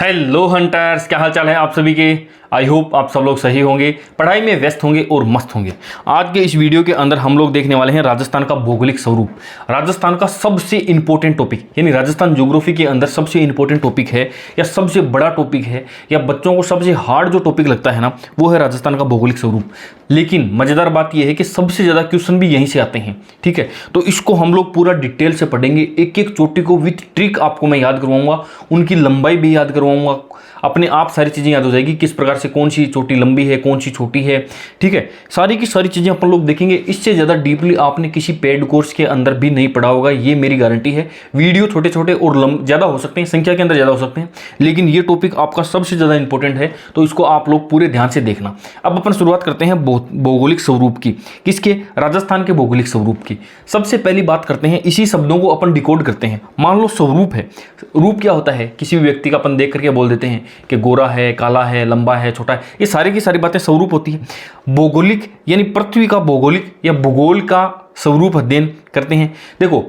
Hello hunters, क्या हाल चाल है आप सभी के। आई होप आप सब लोग सही होंगे, पढ़ाई में व्यस्त होंगे और मस्त होंगे। आज के इस वीडियो के अंदर हम लोग देखने वाले हैं राजस्थान का भौगोलिक स्वरूप। राजस्थान का सबसे इंपॉर्टेंट टॉपिक, यानी राजस्थान ज्योग्राफी के अंदर सबसे इंपॉर्टेंट टॉपिक है या सबसे बड़ा टॉपिक है या बच्चों को सबसे हार्ड जो टॉपिक लगता है ना, वो है राजस्थान का भौगोलिक स्वरूप। लेकिन मजेदार बात यह है कि सबसे ज्यादा क्वेश्चन भी यहीं से आते हैं। ठीक है, तो इसको हम लोग पूरा डिटेल से पढ़ेंगे, एक एक चोटी को विथ ट्रिक आपको मैं याद करवाऊंगा, उनकी लंबाई भी याद करवाऊंगा। अपने आप सारी चीजें याद हो जाएगी, किस प्रकार से कौन सी चोटी लंबी है, कौन सी छोटी है। ठीक है, सारी की सारी चीजें अपन लोग देखेंगे। इससे ज्यादा डीपली आपने किसी पेड कोर्स के अंदर भी नहीं पढ़ा होगा, ये मेरी गारंटी है। वीडियो छोटे छोटे और ज्यादा हो सकते हैं, संख्या के अंदर ज्यादा हो सकते हैं, लेकिन ये टॉपिक आपका सबसे ज्यादा इंपॉर्टेंट है, तो इसको आप लोग पूरे ध्यान से देखना। अब अपन शुरुआत करते हैं भौगोलिक स्वरूप की। किसके? राजस्थान के भौगोलिक स्वरूप की। सबसे पहली बात करते हैं, इसी शब्दों को अपन डिकोड करते हैं। मान लो स्वरूप है। रूप क्या होता है? किसी भी व्यक्ति का अपन देख करके बोल देते हैं कि गोरा है, काला है, लंबा है, छोटा है, ये सारी की सारी बातें स्वरूप होती है। भौगोलिक यानी पृथ्वी का भौगोलिक या भूगोल का स्वरूप अध्ययन करते हैं। देखो,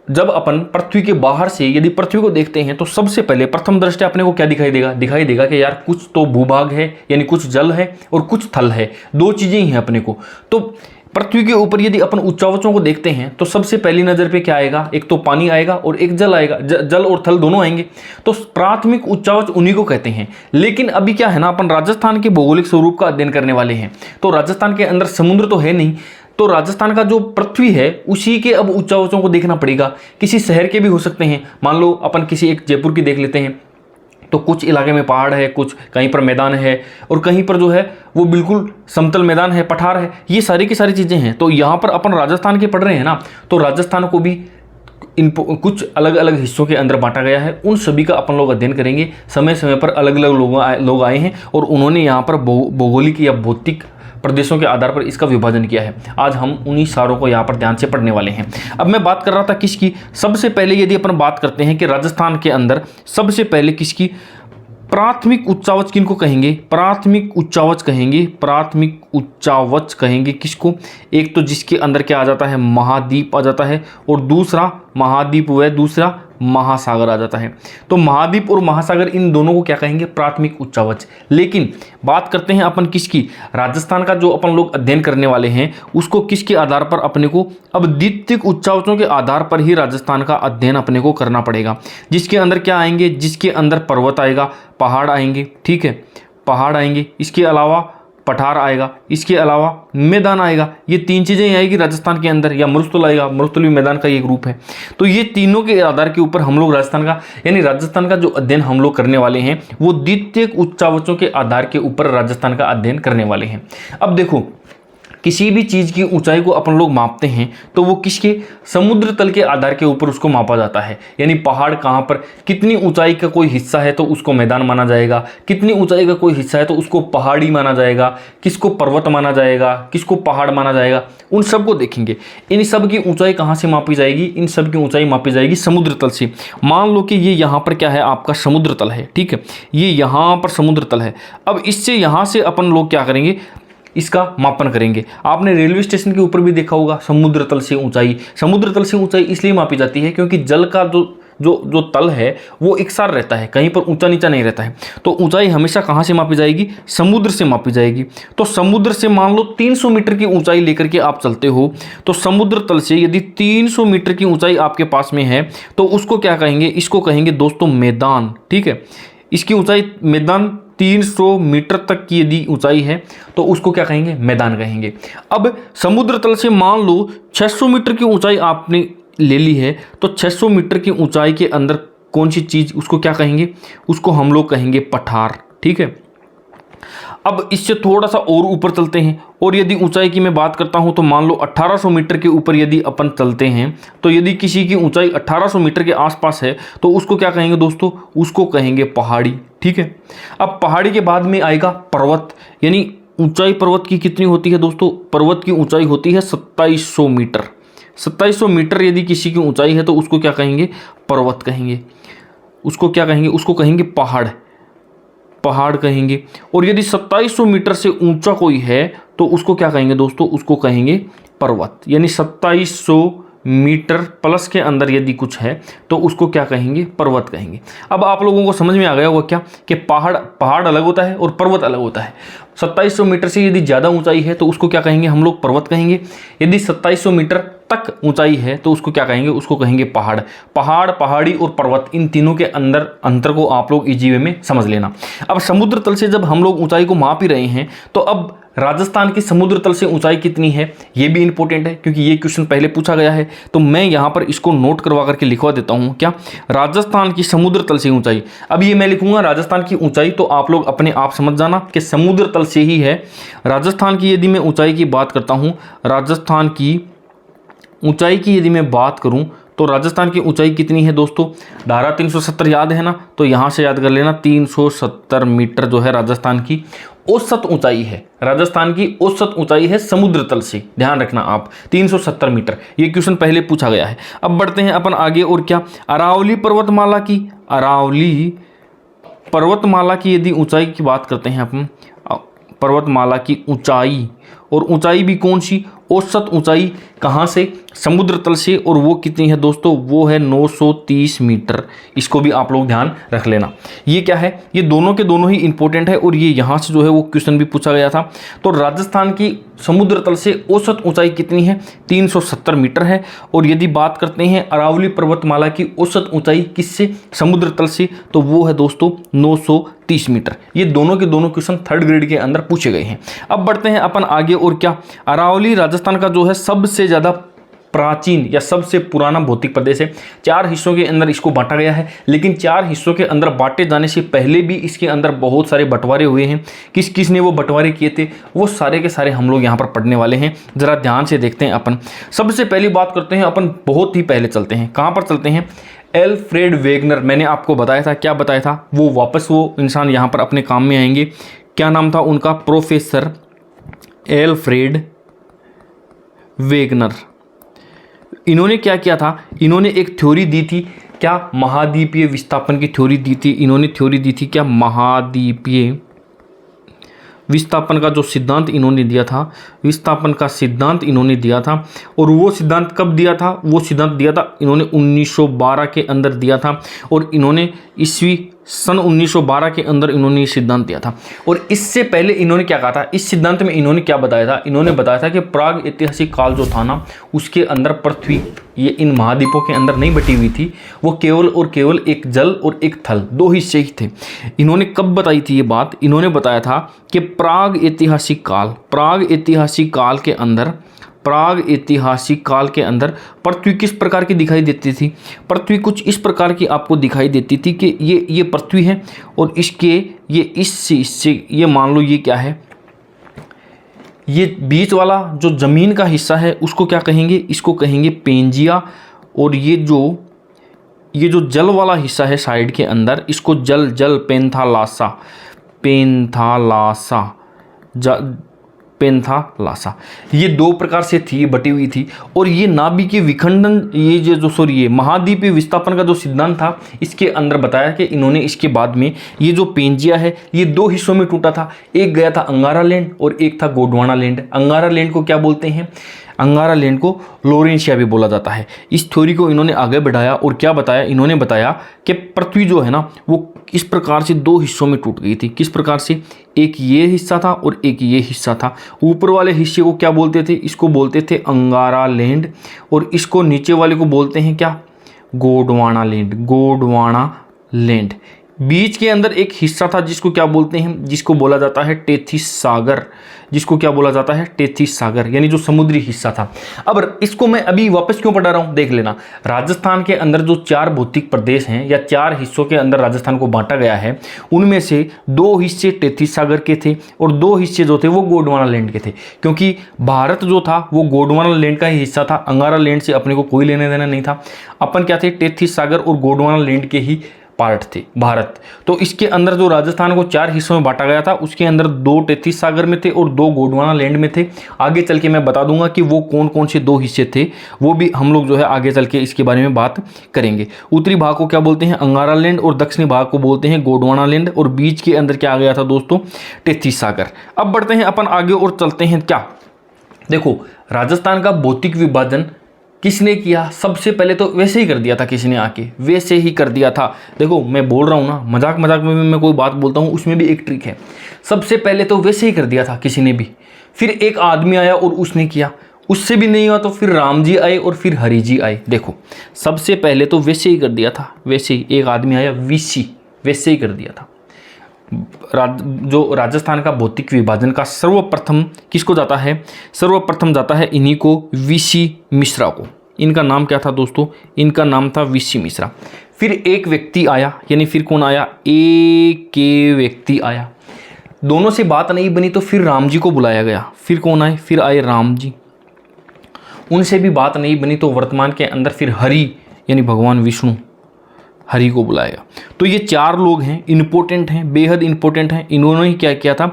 जब अपन पृथ्वी के बाहर से यदि पृथ्वी को देखते हैं तो सबसे पहले प्रथम दृष्टया अपने को क्या दिखाई देगा? दिखाई देगा कि यार कुछ तो भूभाग है, यानी कुछ जल है और कुछ थल है, दो चीजें ही हैं अपने को। तो पृथ्वी के ऊपर यदि अपन उच्चावचों को देखते हैं तो सबसे पहली नजर पे क्या आएगा? एक तो पानी आएगा और एक जल आएगा। जल और थल दोनों आएंगे। तो प्राथमिक उच्चावच उन्हीं को कहते हैं। लेकिन अभी क्या है ना, अपन राजस्थान के भौगोलिक स्वरूप का अध्ययन करने वाले हैं। तो राजस्थान के अंदर समुद्र तो है नहीं, तो राजस्थान का जो पृथ्वी है उसी के अब उच्चावचों को देखना पड़ेगा। किसी शहर के भी हो सकते हैं। मान लो अपन किसी एक जयपुर की देख लेते हैं, तो कुछ इलाके में पहाड़ है, कुछ कहीं पर मैदान है और कहीं पर जो है वो बिल्कुल समतल मैदान है, पठार है। ये सारी की सारी चीजें हैं। तो यहाँ पर अपन राजस्थान के पढ़ रहे हैं ना, तो राजस्थान को भी कुछ अलग अलग हिस्सों के अंदर बांटा गया है। उन सभी का अपन लोग अध्ययन करेंगे। समय समय पर अलग अलग लोग आए हैं और उन्होंने यहाँ पर भौगोलिक या भौतिक प्रदेशों के आधार पर इसका विभाजन किया है। आज हम उन्हीं सारों को यहाँ पर ध्यान से पढ़ने वाले हैं। अब मैं बात कर रहा था किसकी? सबसे पहले यदि अपन बात करते हैं कि राजस्थान के अंदर सबसे पहले किसकी प्राथमिक उच्चावच किनको कहेंगे? प्राथमिक उच्चावच कहेंगे। प्राथमिक उच्चावच कहेंगे किसको? एक तो जिसके अंदर क्या आ जाता है? महाद्वीप आ जाता है, और दूसरा महाद्वीप व दूसरा महासागर आ जाता है। तो महाद्वीप और महासागर, इन दोनों को क्या कहेंगे? प्राथमिक उच्चावच। लेकिन बात करते हैं अपन किसकी? राजस्थान का जो अपन लोग अध्ययन करने वाले हैं उसको किसके आधार पर अपने को? अब द्वितीयक उच्चावचों के आधार पर ही राजस्थान का अध्ययन अपने को करना पड़ेगा। जिसके अंदर क्या आएंगे? जिसके अंदर पर्वत आएगा, पहाड़ आएंगे। ठीक है, पहाड़ आएंगे, इसके अलावा पठार आएगा, इसके अलावा मैदान आएगा। ये तीन चीजें आएगी राजस्थान के अंदर, या मरुस्थल आएगा। मरुस्थल भी मैदान का एक रूप है। तो ये तीनों के आधार के ऊपर हम लोग राजस्थान का, यानी राजस्थान का जो अध्ययन हम लोग करने वाले हैं वो द्वितीयक उच्चावचों के आधार के ऊपर राजस्थान का अध्ययन करने वाले हैं। अब देखो, किसी भी चीज की ऊंचाई को अपन लोग मापते हैं तो वो किसके? समुद्र तल के आधार के ऊपर उसको मापा जाता है। यानी पहाड़ कहाँ पर, कितनी ऊंचाई का कोई हिस्सा है तो उसको मैदान माना जाएगा, कितनी ऊंचाई का कोई हिस्सा है तो उसको पहाड़ी माना जाएगा, किसको पर्वत माना जाएगा, किसको पहाड़ माना जाएगा, उन सब को देखेंगे। इन सब की ऊंचाई कहाँ से मापी जाएगी? इन सब की ऊंचाई मापी जाएगी समुद्र तल से। मान लो कि ये यहाँ पर क्या है? आपका समुद्र तल है। ठीक है, ये यहाँ पर समुद्र तल है। अब इससे यहाँ से अपन लोग क्या करेंगे? इसका मापन करेंगे। आपने रेलवे स्टेशन के ऊपर भी देखा होगा समुद्र तल से ऊंचाई। समुद्र तल से ऊंचाई इसलिए मापी जाती है क्योंकि जल का जो तल है वो एकसार रहता है, कहीं पर ऊंचा नीचा नहीं रहता है। तो ऊंचाई हमेशा कहाँ से मापी जाएगी? समुद्र से मापी जाएगी। तो समुद्र से मान लो 300 मीटर की ऊंचाई लेकर के आप चलते हो, तो समुद्र तल से यदि 300 मीटर की ऊंचाई आपके पास में है तो उसको क्या कहेंगे? इसको कहेंगे दोस्तों मैदान। ठीक है, इसकी ऊंचाई मैदान 300 मीटर तक की यदि ऊंचाई है तो उसको क्या कहेंगे? मैदान कहेंगे। अब समुद्र तल से मान लो 600 मीटर की ऊंचाई आपने ले ली है, तो 600 मीटर की ऊंचाई के अंदर कौन सी चीज, उसको क्या कहेंगे? उसको हम लोग कहेंगे पठार। ठीक है, अब इससे थोड़ा सा और ऊपर चलते हैं, और यदि ऊंचाई की मैं बात करता हूं तो मान लो 1800 मीटर के ऊपर यदि अपन चलते हैं, तो यदि किसी की ऊंचाई 1800 मीटर के आसपास है तो उसको क्या कहेंगे दोस्तों? उसको कहेंगे पहाड़ी। ठीक है, अब पहाड़ी के बाद में आएगा पर्वत। यानी ऊंचाई पर्वत की कितनी होती है दोस्तों? पर्वत की ऊंचाई होती है 2700 मीटर। 2700 मीटर यदि किसी की ऊंचाई है तो उसको क्या कहेंगे? पर्वत कहेंगे। उसको क्या कहेंगे? उसको कहेंगे पहाड़। पहाड़ कहेंगे। और यदि 2700 मीटर से ऊंचा कोई है तो उसको क्या कहेंगे दोस्तों? उसको कहेंगे पर्वत। यानी 2700 मीटर प्लस के अंदर यदि कुछ है तो उसको क्या कहेंगे, पर्वत कहेंगे। अब आप लोगों को समझ में आ गया होगा क्या कि पहाड़ अलग होता है और पर्वत अलग होता है। 2700 मीटर से यदि ज़्यादा ऊंचाई है तो उसको क्या कहेंगे, हम लोग पर्वत कहेंगे। यदि 2700 मीटर तक ऊंचाई है तो उसको क्या कहेंगे, उसको कहेंगे पहाड़। पहाड़ी और पर्वत, इन तीनों के अंदर अंतर को आप लोग इजी वे में समझ लेना। अब समुद्र तल से जब हम लोग ऊंचाई को माप ही रहे हैं तो अब राजस्थान की समुद्र तल से ऊंचाई कितनी है ये भी इंपॉर्टेंट है, क्योंकि ये क्वेश्चन पहले पूछा गया है। तो मैं यहाँ पर इसको नोट करवा करके लिखवा देता हूँ, क्या, राजस्थान की समुद्र तल से ऊंचाई। अब ये मैं लिखूंगा राजस्थान की ऊंचाई, तो आप लोग अपने आप समझ जाना कि समुद्र तल से ही है। राजस्थान की यदि मैं ऊंचाई की बात करता हूँ, राजस्थान की ऊंचाई की यदि मैं बात करूं तो राजस्थान की ऊंचाई कितनी है दोस्तों, धारा 370 याद है ना, तो यहां से याद कर लेना 370 मीटर जो है राजस्थान की औसत ऊंचाई है। राजस्थान की औसत ऊंचाई है समुद्र तल से, ध्यान रखना आप, 370 मीटर। ये क्वेश्चन पहले पूछा गया है। अब बढ़ते हैं अपन आगे, और क्या, अरावली पर्वतमाला की यदि ऊंचाई की बात करते हैं अपन, पर्वतमाला की ऊंचाई, और ऊंचाई भी कौन सी, औसत ऊंचाई, कहाँ से, समुद्र तल से, और वो कितनी है दोस्तों, वो है 930 मीटर। इसको भी आप लोग ध्यान रख लेना। ये क्या है, ये दोनों के दोनों ही इंपॉर्टेंट है, और ये यहाँ से जो है वो क्वेश्चन भी पूछा गया था। तो राजस्थान की समुद्र तल से औसत ऊंचाई कितनी है, 370 मीटर है। और यदि बात करते हैं अरावली पर्वतमाला की औसत ऊंचाई किससे, समुद्र तल से, तो वो है दोस्तों 930 मीटर। ये दोनों के दोनों क्वेश्चन 3rd ग्रेड के अंदर पूछे गए हैं। अब बढ़ते हैं अपन आगे, और क्या, अरावली राजस्थान का जो है सबसे ज़्यादा प्राचीन या सबसे पुराना भौतिक प्रदेश है। 4 हिस्सों के अंदर इसको बांटा गया है, लेकिन 4 हिस्सों के अंदर बांटे जाने से पहले भी इसके अंदर बहुत सारे बंटवारे हुए हैं। किस किस ने वो बंटवारे किए थे, वो सारे के सारे हम लोग यहाँ पर पढ़ने वाले हैं। जरा ध्यान से देखते हैं अपन। सबसे पहली बात करते हैं अपन, बहुत ही पहले चलते हैं, कहाँ पर चलते हैं, एल्फ्रेड वेगनर। मैंने आपको बताया था, क्या बताया था, वो वापस वो इंसान यहाँ पर अपने काम में आएंगे। क्या नाम था उनका, प्रोफेसर एल्फ्रेड वेगनर। इन्होंने क्या किया था, इन्होंने एक थ्योरी दी थी, क्या, महाद्वीपीय विस्थापन की थ्योरी दी थी। इन्होंने थ्योरी दी थी क्या, महाद्वीपीय विस्थापन का जो सिद्धांत इन्होंने दिया था, विस्थापन का सिद्धांत इन्होंने दिया था। और वो सिद्धांत कब दिया था, वो सिद्धांत दिया था इन्होंने 1912 के अंदर दिया था। और इन्होंने ईस्वी सन 1912 के अंदर इन्होंने ये सिद्धांत दिया था। और इससे पहले इन्होंने क्या कहा था, इस सिद्धांत में इन्होंने क्या बताया था, इन्होंने बताया था कि प्राग ऐतिहासिक काल जो था ना, उसके अंदर पृथ्वी ये इन महाद्वीपों के अंदर नहीं बटी हुई थी, वो केवल और केवल एक जल और एक थल, 2 हिस्से ही थे। इन्होंने कब बताई थी ये बात, इन्होंने बताया था कि प्राग ऐतिहासिक काल के अंदर पृथ्वी किस प्रकार की दिखाई देती थी। पृथ्वी कुछ इस प्रकार की आपको दिखाई देती थी कि ये पृथ्वी है, और इसके ये इससे ये मान लो ये क्या है, ये बीच वाला जो जमीन का हिस्सा है उसको क्या कहेंगे, इसको कहेंगे पेंजिया। और ये जो जल वाला हिस्सा है साइड के अंदर, इसको जल पेंथालासा, ये 2 प्रकार से थी, ये बटी हुई थी। और ये नाभिकीय विखंडन, ये महाद्वीपीय विस्थापन का जो सिद्धांत था, इसके अंदर बताया कि इन्होंने इसके बाद में ये जो पेंजिया है ये 2 हिस्सों में टूटा था। एक गया था अंगारा लैंड और एक था गोंडवाना लैंड। अंगारा लैंड को क्या बोलते हैं, अंगारा लैंड को लोरेंशिया भी बोला जाता है। इस थ्योरी को इन्होंने आगे बढ़ाया और क्या बताया, इन्होंने बताया कि पृथ्वी जो है ना वो इस प्रकार से 2 हिस्सों में टूट गई थी। किस प्रकार से, एक ये हिस्सा था और एक ये हिस्सा था। ऊपर वाले हिस्से को क्या बोलते थे, इसको बोलते थे अंगारा लैंड, और इसको नीचे वाले को बोलते हैं क्या, गोंडवाना लैंड। बीच के अंदर एक हिस्सा था जिसको क्या बोलते हैं, जिसको बोला जाता है टेथिस सागर, यानी जो समुद्री हिस्सा था। अब इसको मैं अभी वापस क्यों पढ़ा रहा हूं, देख लेना। राजस्थान के अंदर जो 4 भौतिक प्रदेश हैं या 4 हिस्सों के अंदर राजस्थान को बांटा गया है, उनमें से 2 हिस्से टेथिस सागर के थे और 2 हिस्से जो थे वो गोंडवाना लैंड के थे। क्योंकि भारत जो था वो गोंडवाना लैंड का ही हिस्सा था, अंगारा लैंड से अपने को कोई लेने देना नहीं था। अपन क्या थे, टेथिस सागर और गोंडवाना लैंड के ही पार्ट थे भारत। तो इसके अंदर जो राजस्थान को 4 हिस्सों में बांटा गया था, उसके अंदर 2 टेथिस सागर में थे और 2 गोंडवाना लैंड में थे। आगे चल के मैं बता दूंगा कि वो कौन कौन से 2 हिस्से थे, वो भी हम लोग जो है आगे चल के इसके बारे में बात करेंगे। उत्तरी भाग को क्या बोलते हैं, अंगारा लैंड, और दक्षिणी भाग को बोलते हैं गोंडवाना लैंड, और बीच के अंदर क्या आ गया था दोस्तों, टेथिस सागर। अब बढ़ते हैं अपन आगे और चलते हैं, क्या देखो, राजस्थान का भौतिक विभाजन किसने किया? सबसे पहले तो वैसे ही कर दिया था किसी ने आके, वैसे ही कर दिया था। देखो मैं बोल रहा हूँ ना, मजाक मजाक में भी मैं कोई बात बोलता हूँ, उसमें भी एक ट्रिक है। सबसे पहले तो वैसे ही कर दिया था किसी ने भी, फिर एक आदमी आया और उसने किया, उससे भी नहीं हुआ तो फिर राम जी आए और फिर हरि जी आए। देखो सबसे पहले तो वैसे ही कर दिया था, वैसे ही एक आदमी आया वीसी, वैसे ही कर दिया था। जो राजस्थान का भौतिक विभाजन का सर्वप्रथम किसको जाता है? सर्वप्रथम जाता है इन्हीं को, वीसी मिश्रा को। इनका नाम क्या था दोस्तों? इनका नाम था वीसी मिश्रा। फिर एक व्यक्ति आया, यानी फिर कौन आया? एक के व्यक्ति आया। दोनों से बात नहीं बनी तो फिर राम जी को बुलाया गया। फिर कौन आए? फिर आए राम जी। उनसे भी बात नहीं बनी तो वर्तमान के अंदर फिर हरि यानी भगवान विष्णु, हरि को बुलाएगा। तो ये 4 लोग हैं, इंपॉर्टेंट हैं, बेहद इंपॉर्टेंट हैं। इन्होंने ही क्या किया था?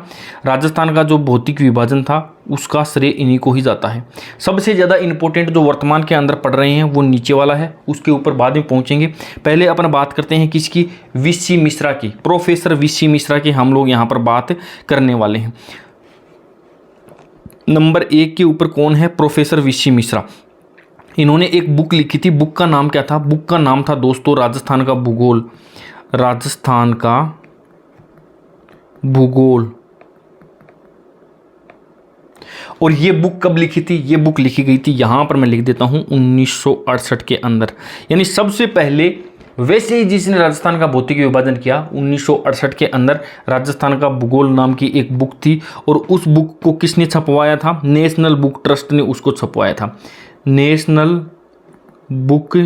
राजस्थान का जो भौतिक विभाजन था उसका श्रेय इन्हीं को ही जाता है। सबसे ज़्यादा इंपॉर्टेंट जो वर्तमान के अंदर पढ़ रहे हैं वो नीचे वाला है, उसके ऊपर बाद में पहुंचेंगे। पहले अपन बात करते हैं किसकी? वीसी मिश्रा की, प्रोफेसर वीसी मिश्रा की हम लोग यहाँ पर बात करने वाले हैं। नंबर 1 के ऊपर कौन है? Professor VC Mishra. इन्होंने एक बुक लिखी थी, बुक का नाम क्या था? बुक का नाम था दोस्तों राजस्थान का भूगोल, राजस्थान का भूगोल। और ये बुक कब लिखी थी? ये बुक लिखी गई थी, यहां पर मैं लिख देता हूं 1968 के अंदर। यानी सबसे पहले वैसे ही जिसने राजस्थान का भौतिक विभाजन किया 1968 के अंदर, राजस्थान का भूगोल नाम की एक बुक थी। और उस बुक को किसने छपवाया था? नेशनल बुक ट्रस्ट ने उसको छपवाया था। नेशनल बुक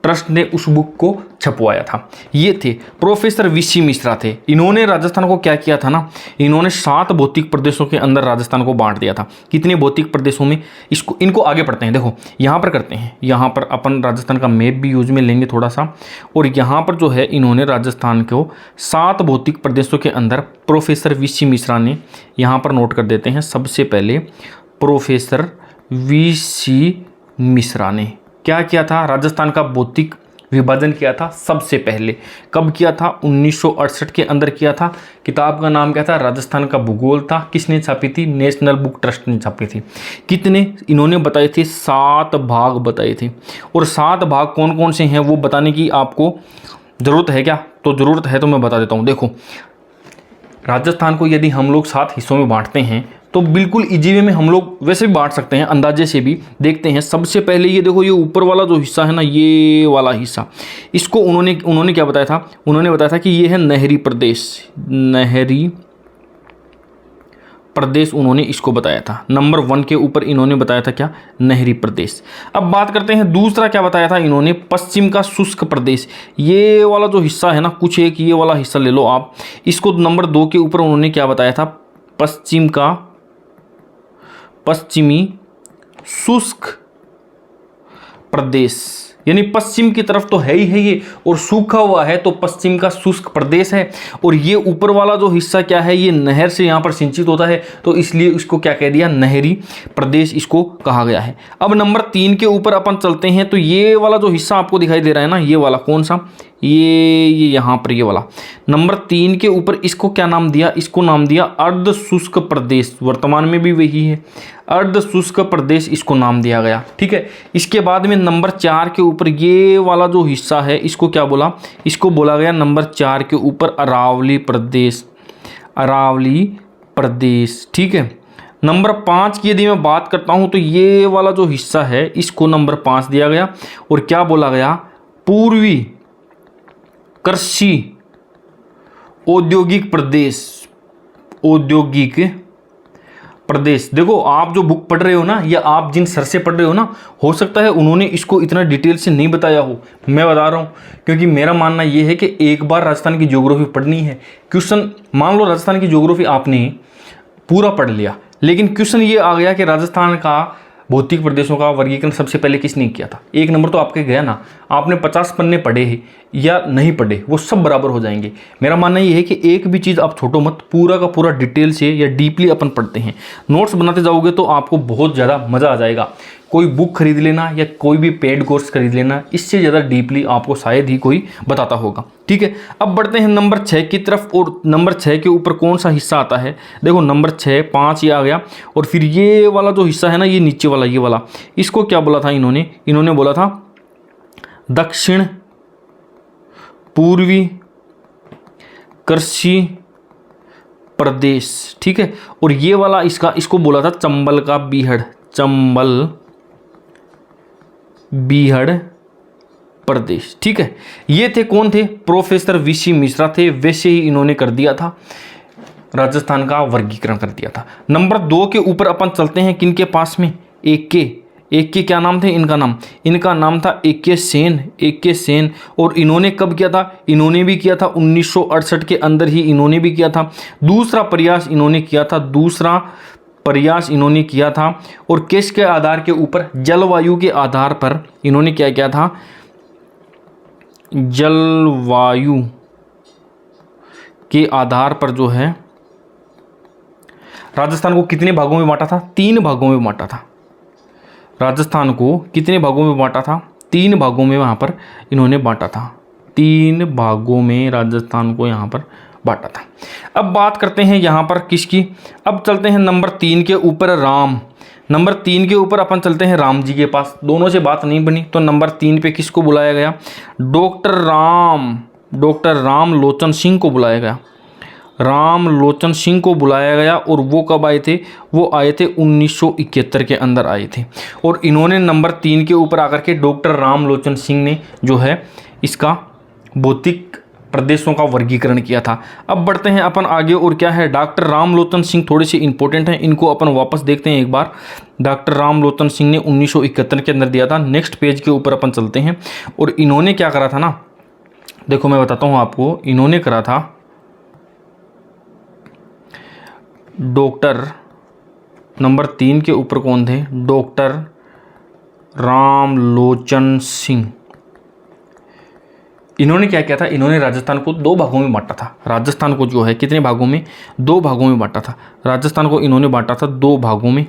ट्रस्ट ने उस बुक को छपवाया था। ये थे प्रोफेसर वीसी मिश्रा थे। इन्होंने राजस्थान को क्या किया था ना, इन्होंने 7 भौतिक प्रदेशों के अंदर राजस्थान को बांट दिया था। कितने भौतिक प्रदेशों में? इनको आगे पढ़ते हैं। देखो यहाँ पर करते हैं, यहाँ पर अपन राजस्थान का मैप भी यूज में लेंगे थोड़ा सा। और यहाँ पर जो है इन्होंने राजस्थान को 7 भौतिक प्रदेशों के अंदर प्रोफेसर वीसी मिश्रा ने, यहाँ पर नोट कर देते हैं। सबसे पहले प्रोफेसर वीसी मिश्रा ने क्या किया था? राजस्थान का भौतिक विभाजन किया था सबसे पहले। कब किया था? 1968 के अंदर किया था। किताब का नाम क्या था? राजस्थान का भूगोल था। किसने छापी थी? नेशनल बुक ट्रस्ट ने छापी थी। कितने इन्होंने बताए थे? 7 भाग बताए थे। और 7 भाग कौन कौन से हैं वो बताने की आपको ज़रूरत है क्या? तो ज़रूरत है, तो मैं बता देता हूँ। देखो राजस्थान को यदि हम लोग 7 हिस्सों में बांटते हैं तो बिल्कुल इजी वे में हम लोग वैसे भी बांट सकते हैं, अंदाजे से भी। देखते हैं सबसे पहले ये देखो, ये ऊपर वाला जो हिस्सा है ना, ये वाला हिस्सा, इसको उन्होंने क्या बताया था? उन्होंने बताया था कि ये है नहरी प्रदेश। नहरी प्रदेश उन्होंने इसको बताया था। नंबर 1 के ऊपर इन्होंने बताया था क्या? नहरी प्रदेश। अब बात करते हैं दूसरा क्या बताया था इन्होंने? पश्चिम का शुष्क प्रदेश। ये वाला जो हिस्सा है ना, कुछ एक ये वाला हिस्सा ले लो आप, इसको नंबर 2 के ऊपर उन्होंने क्या बताया था? पश्चिमी शुष्क प्रदेश। यानी पश्चिम की तरफ तो है ही है ये, और सूखा हुआ है तो पश्चिम का शुष्क प्रदेश है। और ये ऊपर वाला जो हिस्सा क्या है? ये नहर से यहाँ पर सिंचित होता है, तो इसलिए इसको क्या कह दिया? नहरी प्रदेश इसको कहा गया है। अब नंबर 3 के ऊपर अपन चलते हैं, तो ये वाला जो हिस्सा आपको दिखाई दे रहा है ना, ये वाला कौन सा? ये यहाँ पर ये वाला नंबर 3 के ऊपर इसको क्या नाम दिया? इसको नाम दिया अर्ध शुष्क प्रदेश। वर्तमान में भी वही है, अर्ध शुष्क प्रदेश इसको नाम दिया गया। ठीक है। इसके बाद में नंबर 4 के ऊपर ये वाला जो हिस्सा है, इसको क्या बोला? इसको बोला गया नंबर 4 के ऊपर अरावली प्रदेश। अरावली प्रदेश। ठीक है। नंबर 5 की यदि मैं बात करता हूं तो ये वाला जो हिस्सा है इसको नंबर 5 दिया गया। और क्या बोला गया? पूर्वी कृषि औद्योगिक प्रदेश। औद्योगिक प्रदेश। देखो आप जो बुक पढ़ रहे हो ना, या आप जिन सर से पढ़ रहे हो ना, हो सकता है उन्होंने इसको इतना डिटेल से नहीं बताया हो। मैं बता रहा हूँ क्योंकि मेरा मानना ये है कि एक बार राजस्थान की ज्योग्राफी पढ़नी है। क्वेश्चन मान लो राजस्थान की ज्योग्राफी आपने पूरा पढ़ लिया, लेकिन क्वेश्चन ये आ गया कि राजस्थान का भौतिक प्रदेशों का वर्गीकरण सबसे पहले किसने किया था? 1 नंबर तो आपके गया ना। आपने 50 पन्ने पढ़े हैं या नहीं पढ़े, वो सब बराबर हो जाएंगे। मेरा मानना ये है कि एक भी चीज़ आप छोड़ो मत, पूरा का पूरा डिटेल से या डीपली अपन पढ़ते हैं। नोट्स बनाते जाओगे तो आपको बहुत ज़्यादा मज़ा आ जाएगा। कोई बुक खरीद लेना या कोई भी पेड कोर्स खरीद लेना, इससे ज़्यादा डीपली आपको शायद ही कोई बताता होगा। ठीक है, अब बढ़ते हैं नंबर 6 की तरफ। और नंबर 6 के ऊपर कौन सा हिस्सा आता है, देखो नंबर 6, 5 ये आ गया, और फिर ये वाला जो हिस्सा है ना, ये नीचे वाला, ये वाला, इसको क्या बोला था इन्होंने बोला था दक्षिण पूर्वी कृषि प्रदेश। ठीक है, और ये वाला इसको बोला था चंबल का बीहड़, चंबल बीहड़ प्रदेश। ठीक है, ये थे कौन थे, प्रोफेसर वीसी मिश्रा थे। वैसे ही इन्होंने कर दिया था, राजस्थान का वर्गीकरण कर दिया था। नंबर 2 के ऊपर अपन चलते हैं, किनके पास में, एक के क्या नाम थे, इनका नाम था AK सेन। और इन्होंने कब किया था, इन्होंने भी किया था 1968 के अंदर ही इन्होंने भी किया था। दूसरा प्रयास इन्होंने किया था, और किसके आधार के ऊपर, जलवायु के आधार पर इन्होंने क्या किया था, जलवायु के आधार पर जो है राजस्थान को कितने भागों में बांटा था, 3 भागों में बांटा था। राजस्थान को कितने भागों में बांटा था, 3 भागों में वहाँ पर इन्होंने बांटा था। 3 भागों में राजस्थान को यहाँ पर बांटा था। अब बात करते हैं यहाँ पर किसकी, अब चलते हैं नंबर 3 के ऊपर, नंबर 3 के ऊपर अपन चलते हैं राम जी के पास। दोनों से बात नहीं बनी तो नंबर 3 पे किसको बुलाया गया, डॉक्टर राम लोचन सिंह को बुलाया गया। को बुलाया गया, और वो कब आए थे, वो आए थे 1971 के अंदर आए थे। और इन्होंने नंबर 3 के ऊपर आकर के डॉक्टर राम लोचन सिंह ने जो है इसका भौतिक प्रदेशों का वर्गीकरण किया था। अब बढ़ते हैं अपन आगे, और क्या है, डॉक्टर राम लोचन सिंह थोड़े से इंपॉर्टेंट हैं, इनको अपन वापस देखते हैं एक बार। डॉक्टर राम लोचन सिंह ने 1971 के अंदर दिया था। नेक्स्ट पेज के ऊपर अपन चलते हैं, और इन्होंने क्या करा था ना, देखो मैं बताता हूँ आपको, इन्होंने करा था डॉक्टर, नंबर 3 के ऊपर कौन थे, डॉक्टर राम लोचन सिंह। इन्होंने क्या किया था, इन्होंने राजस्थान को 2 भागों में बांटा था। राजस्थान को जो है कितने भागों में, 2 भागों में बांटा था। राजस्थान को इन्होंने बांटा था 2 भागों में।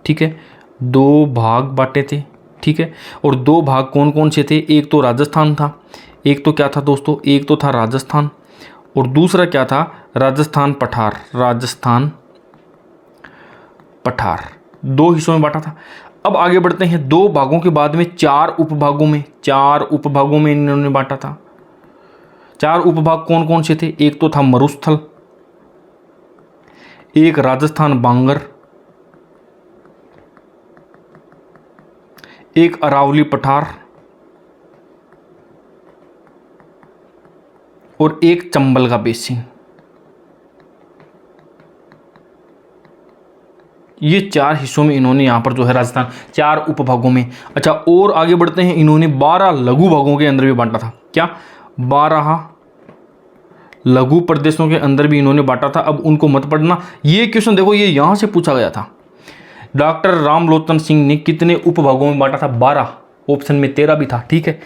ठीक है, 2 भाग बांटे थे। ठीक है, और 2 भाग कौन कौन से थे, एक तो राजस्थान था, एक तो क्या था दोस्तों, एक तो था राजस्थान, और दूसरा क्या था, राजस्थान पठार। 2 हिस्सों में बांटा था। अब आगे बढ़ते हैं, 2 भागों के बाद में 4 उपभागों में इन्होंने बांटा था। 4 उपभाग कौन कौन से थे, एक तो था मरुस्थल, एक राजस्थान बांगर, एक अरावली पठार, और एक चंबल का बेसिन। ये 4 हिस्सों में इन्होंने यहाँ पर जो है राजस्थान 4 उपभागों में। अच्छा, और आगे बढ़ते हैं, इन्होंने 12 लघु भागों के अंदर भी बांटा था। क्या, 12 लघु प्रदेशों के अंदर भी इन्होंने बांटा था। अब उनको मत पढ़ना, ये क्वेश्चन देखो, ये यहाँ से पूछा गया था। डॉक्टर राम लोचन सिंह ने कितने उपभागों में बांटा था, 12, ऑप्शन में 13 भी था। ठीक है,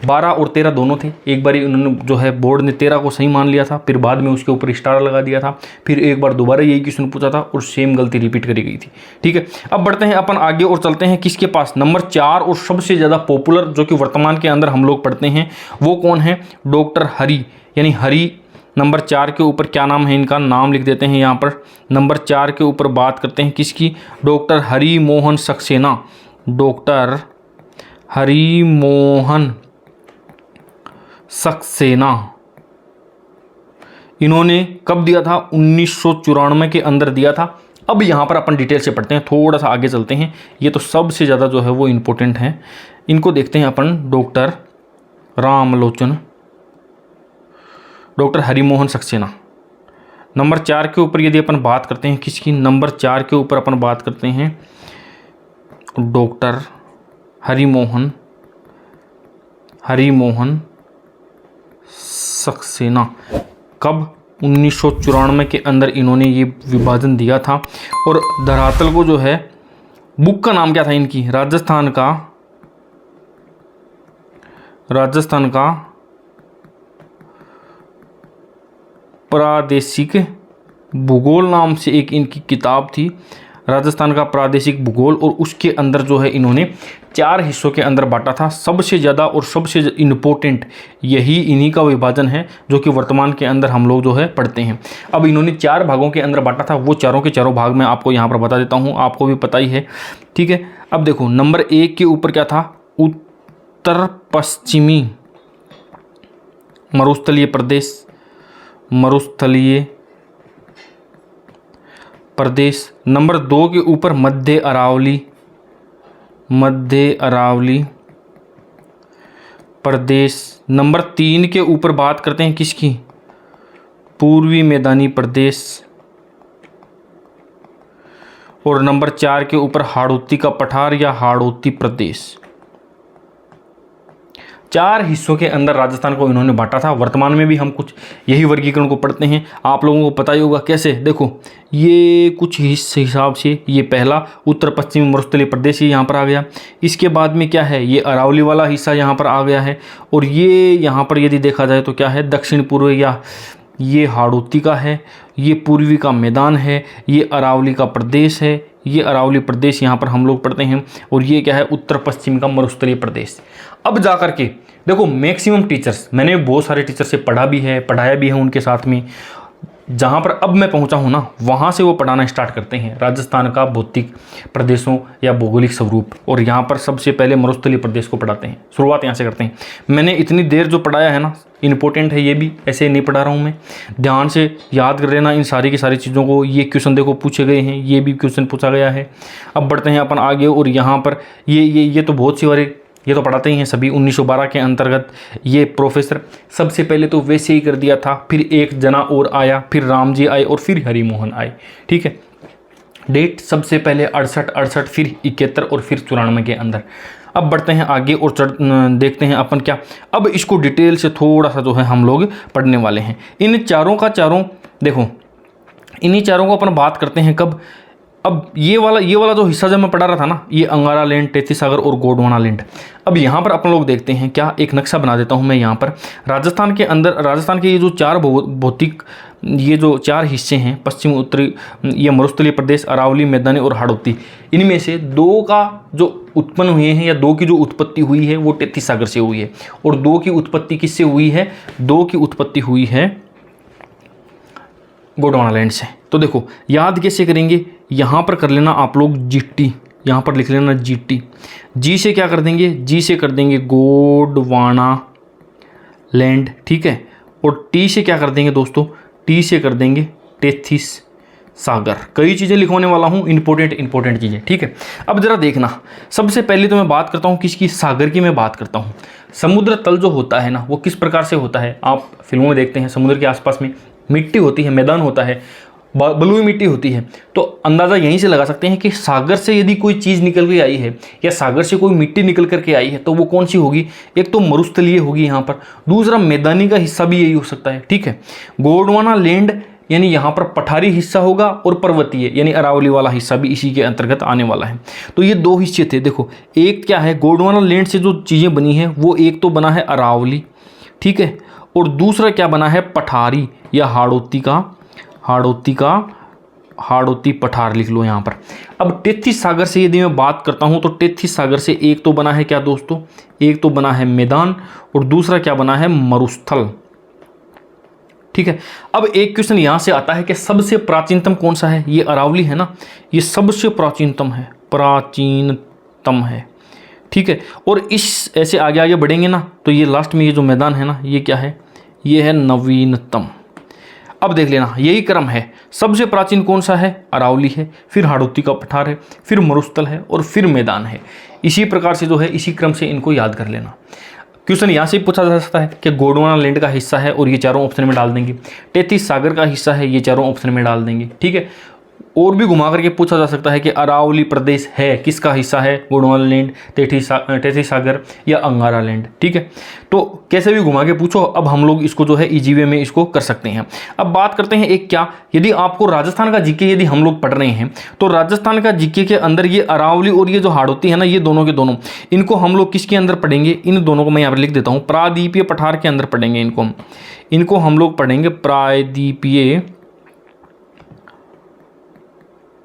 12 और 13 दोनों थे। एक बार उन्होंने जो है बोर्ड ने 13 को सही मान लिया था, फिर बाद में उसके ऊपर स्टार लगा दिया था, फिर एक बार दोबारा यही क्वेश्चन पूछा था और सेम गलती रिपीट करी गई थी। ठीक है, अब बढ़ते हैं अपन आगे और चलते हैं किसके पास, नंबर 4 और सबसे ज़्यादा पॉपुलर जो कि वर्तमान के अंदर हम लोग पढ़ते हैं, वो कौन है, डॉक्टर हरि, यानी हरि। नंबर 4 के ऊपर क्या नाम है, इनका नाम लिख देते हैं यहाँ पर। नंबर 4 के ऊपर बात करते हैं किसकी, डॉक्टर हरि मोहन सक्सेना। डॉक्टर हरि मोहन सक्सेना, इन्होंने कब दिया था, 1994 के अंदर दिया था। अब यहाँ पर अपन डिटेल से पढ़ते हैं, थोड़ा सा आगे चलते हैं, ये तो सबसे ज़्यादा जो है वो इम्पोर्टेंट है, इनको देखते हैं अपन। डॉक्टर हरिमोहन सक्सेना, नंबर 4 के ऊपर यदि अपन बात करते हैं किसकी, नंबर 4 के ऊपर अपन बात करते हैं डॉक्टर हरिमोहन सक्सेना। कब, 1994 के अंदर इन्होंने ये विभाजन दिया था। और धरातल को जो है, बुक का नाम क्या था इनकी, राजस्थान का प्रादेशिक भूगोल नाम से एक इनकी किताब थी, राजस्थान का प्रादेशिक भूगोल, और उसके अंदर जो है इन्होंने 4 हिस्सों के अंदर बांटा था। सबसे ज़्यादा और सबसे इम्पोर्टेंट यही इन्हीं का विभाजन है जो कि वर्तमान के अंदर हम लोग जो है पढ़ते हैं। अब इन्होंने 4 भागों के अंदर बांटा था, वो चारों के चारों भाग मैं आपको यहाँ पर बता देता हूँ, आपको भी पता ही है, ठीक है। अब देखो नंबर 1 के ऊपर क्या था, उत्तर पश्चिमी मरुस्थलीय प्रदेश। नंबर 2 के ऊपर मध्य अरावली प्रदेश। नंबर 3 के ऊपर बात करते हैं किसकी, पूर्वी मैदानी प्रदेश। और नंबर 4 के ऊपर हाड़ौती का पठार या हाड़ौती प्रदेश। 4 हिस्सों के अंदर राजस्थान को इन्होंने बांटा था। वर्तमान में भी हम कुछ यही वर्गीकरण को पढ़ते हैं, आप लोगों को पता ही होगा कैसे। देखो ये कुछ हिसाब से ये पहला उत्तर पश्चिमी मरुस्थलीय प्रदेश यहाँ पर आ गया। इसके बाद में क्या है, ये अरावली वाला हिस्सा यहाँ पर आ गया है। और ये यहाँ पर यदि देखा जाए तो क्या है, दक्षिण पूर्व या ये हाड़ौती का है, ये पूर्वी का मैदान है, ये अरावली का प्रदेश है, ये अरावली प्रदेश यहाँ पर हम लोग पढ़ते हैं। और ये क्या है, उत्तर पश्चिम का मरुस्थलीय प्रदेश। अब जा कर के देखो मैक्सिमम टीचर्स, मैंने बहुत सारे टीचर से पढ़ा भी है, पढ़ाया भी है उनके साथ में, जहाँ पर अब मैं पहुँचा हूँ ना वहाँ से वो पढ़ाना स्टार्ट करते हैं राजस्थान का भौतिक प्रदेशों या भौगोलिक स्वरूप। और यहाँ पर सबसे पहले मरुस्थलीय प्रदेश को पढ़ाते हैं, शुरुआत यहाँ से करते हैं। मैंने इतनी देर जो पढ़ाया है ना, इंपॉर्टेंट है ये भी, ऐसे नहीं पढ़ा रहा हूँ मैं, ध्यान से याद कर लेना इन सारी की सारी चीज़ों को। ये क्वेश्चन देखो पूछे गए हैं, ये भी क्वेश्चन पूछा गया है। अब बढ़ते हैं अपन आगे, और यहाँ पर ये तो बहुत सी बार ये तो पढ़ाते ही हैं सभी। 1912 के अंतर्गत ये प्रोफेसर सबसे पहले तो वैसे ही कर दिया था, फिर एक जना और आया, फिर राम जी आए और फिर हरिमोहन आए, ठीक है। डेट सबसे पहले 68, फिर 71 और फिर 94 के अंदर। अब बढ़ते हैं आगे और देखते हैं अपन क्या, अब इसको डिटेल से थोड़ा सा जो है हम लोग पढ़ने वाले हैं। इन चारों का चारों देखो, इन्हीं चारों को अपन बात करते हैं कब, अब ये वाला जो हिस्सा जब मैं पढ़ा रहा था ना, ये अंगारा लैंड, तेती सागर और गोंडवाना लैंड। अब यहाँ पर अपन लोग देखते हैं क्या, एक नक्शा बना देता हूँ मैं यहाँ पर। राजस्थान के अंदर, राजस्थान के ये जो 4 भौतिक, ये जो 4 हिस्से हैं, पश्चिम उत्तरी, ये मरुस्थलीय प्रदेश, अरावली, मैदानी और हाड़ौती, इनमें से 2 का जो उत्पन्न हुए हैं या 2 की जो उत्पत्ति हुई है वो तेती सागर से हुई है। और 2 की उत्पत्ति किससे हुई है, 2 की उत्पत्ति हुई है गोंडवाना लैंड से। तो देखो याद कैसे करेंगे, यहाँ पर कर लेना आप लोग जीटी, यहाँ पर लिख लेना जीटी। जी से क्या कर देंगे, जी से कर देंगे गोंडवाना लैंड, ठीक है। और टी से क्या कर देंगे दोस्तों, टी से कर देंगे तेथिस सागर। कई चीज़ें लिखवाने वाला हूँ, इंपॉर्टेंट चीज़ें, ठीक है। अब जरा देखना, सबसे पहले तो मैं बात करता हूँ किसकी, सागर की मैं बात करता हूँ। समुद्र तल जो होता है ना, वो किस प्रकार से होता है, आप फिल्मों में देखते हैं, समुद्र के आसपास में मिट्टी होती है, मैदान होता है, बलुई मिट्टी होती है। तो अंदाज़ा यहीं से लगा सकते हैं कि सागर से यदि कोई चीज़ निकल के आई है या सागर से कोई मिट्टी निकल करके आई है तो वो कौन सी होगी, एक तो मरुस्थलीय होगी यहाँ पर, दूसरा मैदानी का हिस्सा भी यही हो सकता है, ठीक है। गोंडवाना लैंड यानी यहाँ पर पठारी हिस्सा होगा, और पर्वतीय यानी अरावली वाला हिस्सा भी इसी के अंतर्गत आने वाला है। तो ये 2 हिस्से थे। देखो एक क्या है, गोंडवाना लैंड से जो चीज़ें बनी हैं वो एक तो बना है अरावली, ठीक है, और दूसरा क्या बना है, पठारी या हाड़ौती पठार लिख लो यहाँ पर। अब तेथिस सागर से यदि मैं बात करता हूँ तो तेथिस सागर से एक तो बना है क्या दोस्तों, एक तो बना है मैदान, और दूसरा क्या बना है, मरुस्थल, ठीक है। अब एक क्वेश्चन यहाँ से आता है कि सबसे प्राचीनतम कौन सा है, ये अरावली है ना, ये सबसे प्राचीनतम है, ठीक है। और इस ऐसे आगे बढ़ेंगे ना तो ये लास्ट में ये जो मैदान है ना, ये क्या है, ये है नवीनतम। अब देख लेना यही क्रम है, सबसे प्राचीन कौन सा है, अरावली है, फिर हाड़ौती का पठार है, फिर मरुस्थल है और फिर मैदान है। इसी प्रकार से जो है, इसी क्रम से इनको याद कर लेना। क्वेश्चन यहाँ से पूछा जा सकता है कि गोंडवाना लैंड का हिस्सा है और ये चारों ऑप्शन में डाल देंगे, तेथिस सागर का हिस्सा है, ये चारों ऑप्शन में डाल देंगे, ठीक है। और भी घुमा करके पूछा जा सकता है कि अरावली प्रदेश है किसका हिस्सा है, गोंडवाना लैंड, तेथिस सागर या अंगारा लैंड, ठीक है। तो कैसे भी घुमा के पूछो, अब हम लोग इसको जो है इजी वे में इसको कर सकते हैं। अब बात करते हैं एक क्या, यदि आपको राजस्थान का जीके यदि हम लोग पढ़ रहे हैं तो राजस्थान का जीके के अंदर ये अरावली और ये जो हाड़ौती है ना, ये दोनों के दोनों, इनको हम लोग किसके अंदर पढ़ेंगे, इन दोनों को मैं यहाँ पर लिख देता हूँ, प्रायद्वीपीय पठार के अंदर पढ़ेंगे इनको हम लोग पढ़ेंगे प्रायद्वीपीय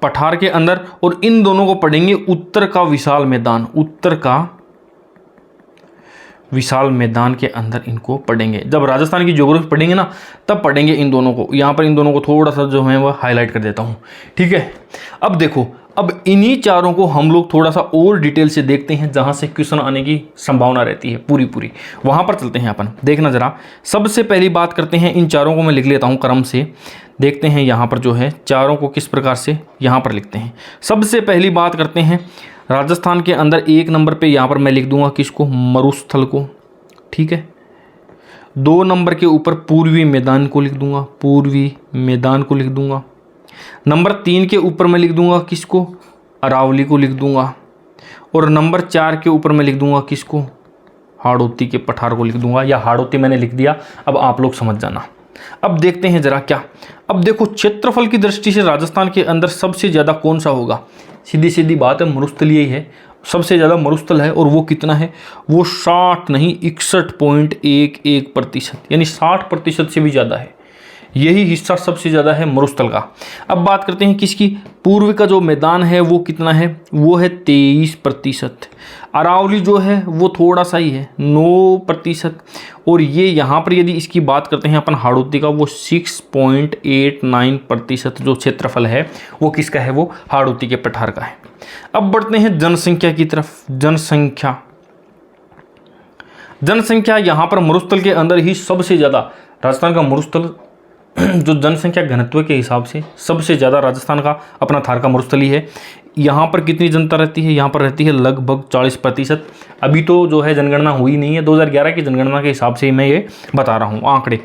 पठार के अंदर, और इन दोनों को पढ़ेंगे उत्तर का विशाल मैदान, उत्तर का विशाल मैदान के अंदर इनको पढ़ेंगे। जब राजस्थान की ज्योग्राफी पढ़ेंगे ना तब पढ़ेंगे इन दोनों को। यहाँ पर इन दोनों को थोड़ा सा जो है वह हाईलाइट कर देता हूँ, ठीक है। अब देखो, अब इन्हीं चारों को हम लोग थोड़ा सा और डिटेल से देखते हैं, जहाँ से क्वेश्चन आने की संभावना रहती है पूरी। वहाँ पर चलते हैं अपन, देखना जरा। सबसे पहली बात करते हैं, इन चारों को मैं लिख लेता हूँ क्रम से, देखते हैं यहाँ पर जो है चारों को किस प्रकार से यहाँ पर लिखते हैं। सबसे पहली बात करते हैं राजस्थान के अंदर 1 नंबर पे यहाँ पर मैं लिख दूंगा किसको, मरुस्थल को, ठीक है। 2 नंबर के ऊपर पूर्वी मैदान को लिख दूंगा, पूर्वी मैदान को लिख दूंगा। नंबर 3 के ऊपर मैं लिख दूंगा किसको, अरावली को लिख दूंगा। और नंबर 4 के ऊपर मैं लिख दूंगा किसको, हाड़ौती के पठार को लिख दूंगा, या हाड़ौती मैंने लिख दिया, अब आप लोग समझ जाना। अब देखते हैं जरा क्या। अब देखो, क्षेत्रफल की दृष्टि से राजस्थान के अंदर सबसे ज़्यादा कौन सा होगा, सीधी बात है, मरुस्थल यही है, सबसे ज़्यादा मरुस्थल है। और वो कितना है, वो 60 नहीं 61.11%, यानी 60% से भी ज़्यादा है। यही हिस्सा सबसे ज़्यादा है मरुस्थल का। अब बात करते हैं किसकी, पूर्व का जो मैदान है वो कितना है, वो है 23%। अरावली जो है वो थोड़ा सा ही है, 9%। और ये यहाँ पर यदि इसकी बात करते हैं अपन हाड़ौती का, वो 6.89% जो क्षेत्रफल है वो किसका है, वो हाड़ौती के पठार का है। अब बढ़ते हैं जनसंख्या की तरफ। जनसंख्या यहाँ पर मरुस्थल के अंदर ही सबसे ज़्यादा, राजस्थान का मरुस्थल जो जनसंख्या घनत्व के हिसाब से सबसे ज़्यादा राजस्थान का अपना थार का मरुस्थल ही है। यहाँ पर कितनी जनता रहती है, यहाँ पर रहती है लगभग 40%। अभी तो जो है जनगणना हुई नहीं है, 2011 की जनगणना के हिसाब से मैं ये बता रहा हूँ आंकड़े।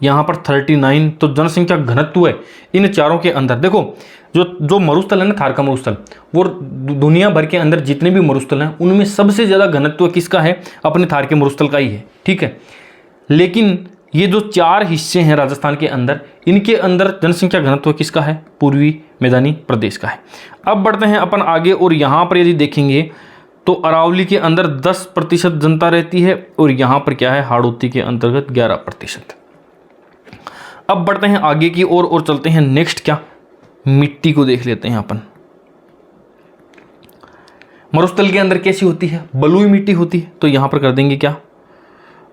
यहाँ पर 39 तो जनसंख्या घनत्व है इन चारों के अंदर। देखो जो मरुस्थल है ना, थार का मरुस्थल, वो दुनिया भर के अंदर जितने भी मरुस्थल हैं उनमें सबसे ज़्यादा घनत्व किसका है, अपने थार के मरुस्थल का ही है, ठीक है। लेकिन ये जो 4 हिस्से हैं राजस्थान के अंदर, इनके अंदर जनसंख्या घनत्व किसका है, पूर्वी मैदानी प्रदेश का है। अब बढ़ते हैं अपन आगे, और यहाँ पर यदि देखेंगे तो अरावली के अंदर 10% जनता रहती है, और यहाँ पर क्या है, हाड़ौती के अंतर्गत 11%। अब बढ़ते हैं आगे की ओर और चलते हैं नेक्स्ट क्या, मिट्टी को देख लेते हैं अपन। मरुस्थल के अंदर कैसी होती है, बलुई मिट्टी होती है। तो यहाँ पर कर देंगे क्या,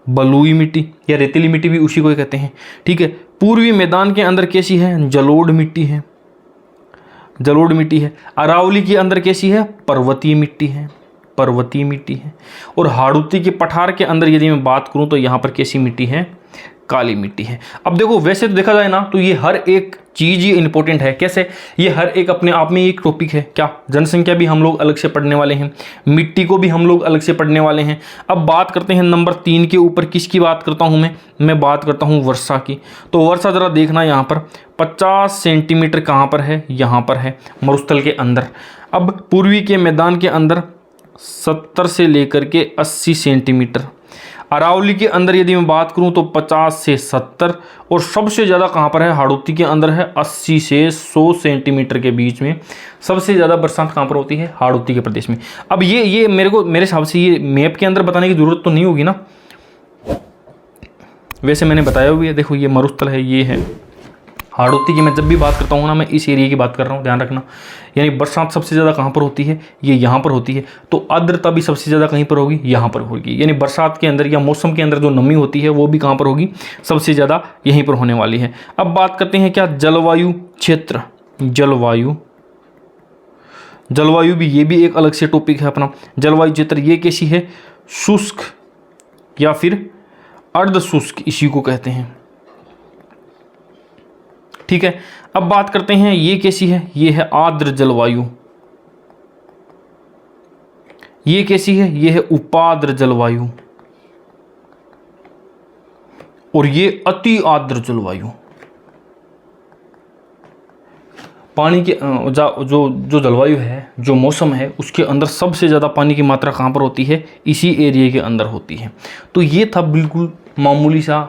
बलुई मिट्टी, या रेतीली मिट्टी भी उसी को ही कहते हैं, ठीक है। पूर्वी मैदान के अंदर कैसी है, जलोढ़ मिट्टी है, जलोढ़ मिट्टी है। अरावली के अंदर कैसी है, पर्वतीय मिट्टी है, पर्वतीय मिट्टी है। और हाड़ौती के पठार के अंदर यदि मैं बात करूं तो यहाँ पर कैसी मिट्टी है, काली मिट्टी है। अब देखो, वैसे तो देखा जाए ना तो ये हर एक चीज़ ये इंपॉर्टेंट है। कैसे, ये हर एक अपने आप में एक टॉपिक है। क्या, जनसंख्या भी हम लोग अलग से पढ़ने वाले हैं, मिट्टी को भी हम लोग अलग से पढ़ने वाले हैं। अब बात करते हैं नंबर 3 के ऊपर, किसकी बात करता हूँ मैं बात करता हूँ वर्षा की। तो वर्षा ज़रा देखना, यहाँ पर 50 सेंटीमीटर कहाँ पर है, यहाँ पर है मरुस्थल के अंदर। अब पूर्वी के मैदान के अंदर 70 से लेकर के 80 सेंटीमीटर। अरावली के अंदर यदि मैं बात करूं तो 50 से 70, और सबसे ज़्यादा कहाँ पर है, हाड़ौती के अंदर है 80 से 100 सेंटीमीटर के बीच में। सबसे ज़्यादा बरसात कहाँ पर होती है, हाड़ौती के प्रदेश में। अब ये मेरे हिसाब से ये मैप के अंदर बताने की ज़रूरत तो नहीं होगी ना, वैसे मैंने बताया हुआ है। देखो ये मरुस्थल है, ये है हाड़ौती की। मैं जब भी बात करता हूँ ना, मैं इस एरिया की बात कर रहा हूँ, ध्यान रखना। यानी बरसात सबसे ज़्यादा कहाँ पर होती है, ये यहाँ पर होती है। तो आर्द्रता भी सबसे ज़्यादा कहीं पर होगी, यहाँ पर होगी। यानी बरसात के अंदर या मौसम के अंदर जो नमी होती है वो भी कहाँ पर होगी, सबसे ज़्यादा यहीं पर होने वाली है। अब बात करते हैं क्या, जलवायु क्षेत्र। जलवायु भी, ये भी एक अलग से टॉपिक है अपना। जलवायु क्षेत्र ये कैसी है, शुष्क या फिर अर्ध शुष्क, इसी को कहते हैं, ठीक है। अब बात करते हैं ये कैसी है, ये है आर्द्र जलवायु। ये कैसी है, ये है उपाद्र जलवायु। और ये अति आर्द्र जलवायु। पानी की जो जलवायु है, जो मौसम है, उसके अंदर सबसे ज़्यादा पानी की मात्रा कहाँ पर होती है, इसी एरिया के अंदर होती है। तो ये था बिल्कुल मामूली सा,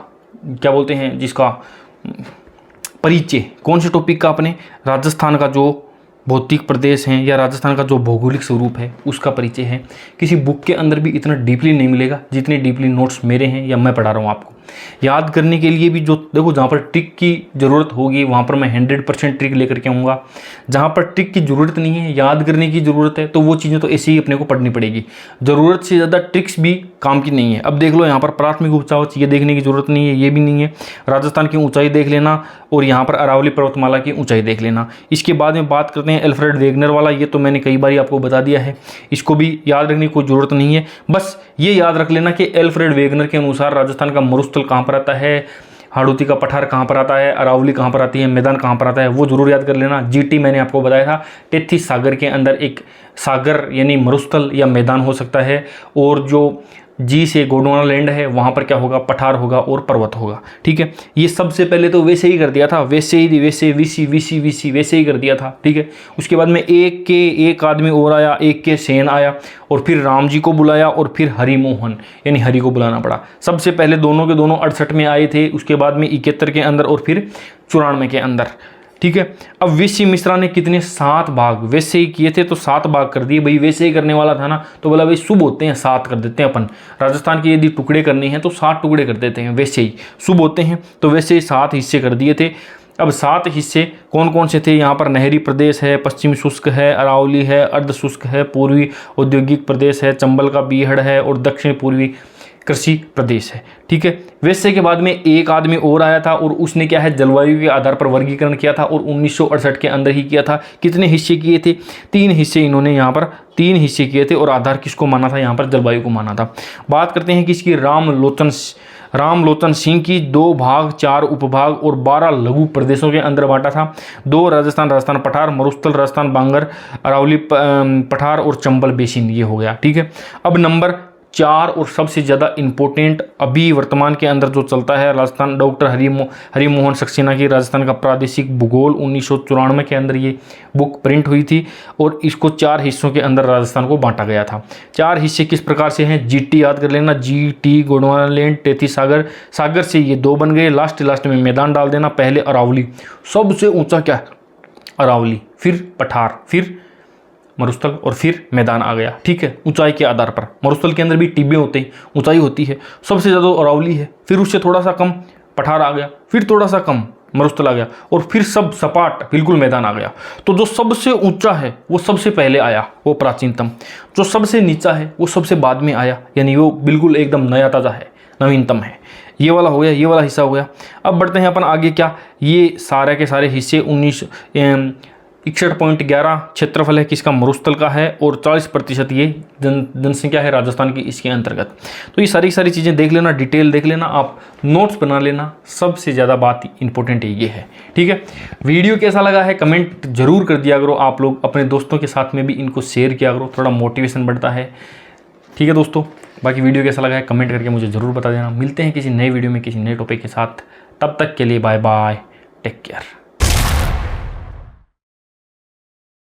क्या बोलते हैं जिसका परिचय, कौन से टॉपिक का, अपने राजस्थान का जो भौतिक प्रदेश हैं या राजस्थान का जो भौगोलिक स्वरूप है उसका परिचय है। किसी बुक के अंदर भी इतना डीपली नहीं मिलेगा जितने डीपली नोट्स मेरे हैं या मैं पढ़ा रहा हूँ आपको। याद करने के लिए भी जो देखो, जहाँ पर ट्रिक की ज़रूरत होगी वहाँ पर मैं 100% ट्रिक लेकर के आऊँगा। जहाँ पर ट्रिक की ज़रूरत नहीं है, याद करने की ज़रूरत है, तो वो चीज़ें तो ऐसे ही अपने को पढ़नी पड़ेगी। ज़रूरत से ज़्यादा ट्रिक्स भी काम की नहीं है। अब देख लो यहाँ पर प्राथमिक उपजाऊ ये देखने की ज़रूरत नहीं है, ये भी नहीं है। राजस्थान की ऊंचाई देख लेना और यहाँ पर अरावली पर्वतमाला की ऊंचाई देख लेना। इसके बाद में बात करते हैं अल्फ्रेड वेगनर वाला, ये तो मैंने कई बार आपको बता दिया है, इसको भी याद रखने की कोई ज़रूरत नहीं है। बस ये याद रख लेना कि अल्फ्रेड वेगनर के अनुसार राजस्थान का मरुस्थल कहाँ पर आता है, हाड़ौती का पठार कहाँ पर आता है, अरावली कहाँ पर आती है, मैदान कहाँ पर आता है, वो जरूर याद कर लेना। जीटी मैंने आपको बताया था, तेथीस सागर के अंदर एक सागर यानी मरुस्थल या मैदान हो सकता है, और जो जी से गोंडवाना लैंड है वहाँ पर क्या होगा, पठार होगा और पर्वत होगा। ठीक है, ये सबसे पहले तो वैसे ही कर दिया था, वैसे वैसे ही कर दिया था। ठीक है, उसके बाद में एक आदमी और आया, एक के सेन आया, और फिर राम जी को बुलाया, और फिर हरिमोहन यानी हरि को बुलाना पड़ा। सबसे पहले दोनों के दोनों 68 में आए थे, उसके बाद में 71 के अंदर, और फिर 94 के अंदर। ठीक है, अब वीसी मिश्रा ने कितने 7 भाग वैसे ही किए थे, तो 7 भाग कर दिए भाई। वैसे ही करने वाला था ना, तो बोला भाई शुभ होते हैं 7 कर देते हैं अपन। राजस्थान के यदि टुकड़े करने हैं तो 7 टुकड़े कर देते हैं, वैसे ही शुभ होते हैं, तो वैसे ही 7 हिस्से कर दिए थे। अब 7 हिस्से कौन कौन से थे, यहाँ पर नहरी प्रदेश है, पश्चिमी शुष्क है, अरावली है, अर्ध शुष्क है, पूर्वी औद्योगिक प्रदेश है, चंबल का बीहड़ है, और दक्षिण पूर्वी कृषि प्रदेश है। ठीक है, वैसे के बाद में एक आदमी और आया था, और उसने क्या है, जलवायु के आधार पर वर्गीकरण किया था, और 1968 के अंदर ही किया था। कितने हिस्से किए थे, 3 हिस्से इन्होंने यहाँ पर 3 हिस्से किए थे, और आधार किसको माना था, यहाँ पर जलवायु को माना था। बात करते हैं किसकी, रामलोचन सिंह की 2 भाग 4 उपभाग और 12 लघु प्रदेशों के अंदर बांटा था। 2 राजस्थान पठार, मरुस्थल राजस्थान बांगर, अरावली पठार और चंबल बेसिन, ये हो गया। ठीक है, अब नंबर 4 और सबसे ज़्यादा इम्पोर्टेंट अभी वर्तमान के अंदर जो चलता है, राजस्थान डॉक्टर हरिमोहन सक्सेना की राजस्थान का प्रादेशिक भूगोल 1994 के अंदर ये बुक प्रिंट हुई थी, और इसको 4 हिस्सों के अंदर राजस्थान को बांटा गया था। 4 हिस्से किस प्रकार से हैं, जीटी याद कर लेना, जीटी गोंडवाना लैंड, तेथीस सागर, सागर से ये 2 बन गए, लास्ट में मैदान डाल देना। पहले अरावली, सबसे ऊंचा क्या, अरावली, फिर पठार, फिर मरुस्थल, और फिर मैदान आ गया। ठीक है, ऊंचाई के आधार पर मरुस्थल के अंदर भी टिब्बे होते हैं, ऊंचाई होती है, सबसे ज़्यादा अरावली है, फिर उससे थोड़ा सा कम पठार आ गया, फिर थोड़ा सा कम मरुस्थल आ गया, और फिर सब सपाट बिल्कुल मैदान आ गया। तो जो सबसे ऊंचा है वो सबसे पहले आया, वो प्राचीनतम। जो सबसे नीचा है वो सबसे बाद में आया, यानी वो बिल्कुल एकदम नया ताज़ा है, नवीनतम है। ये वाला हो गया, ये वाला हिस्सा हो गया। अब बढ़ते हैं अपन आगे, क्या ये सारे के सारे हिस्से 61.11 क्षेत्रफल है किसका, मरुस्थल का है, और 40% ये जनसंख्या है राजस्थान की इसके अंतर्गत। तो ये सारी चीज़ें देख लेना, डिटेल देख लेना, आप नोट्स बना लेना, सबसे ज़्यादा बात इंपॉर्टेंट ये है। ठीक है, वीडियो कैसा लगा है कमेंट जरूर कर दिया करो आप लोग, अपने दोस्तों के साथ में भी इनको शेयर किया करो, थोड़ा मोटिवेशन बढ़ता है। ठीक है दोस्तों, बाकी वीडियो कैसा लगा है कमेंट करके मुझे ज़रूर बता देना। मिलते हैं किसी नए वीडियो में किसी नए टॉपिक के साथ, तब तक के लिए बाय बाय, टेक केयर।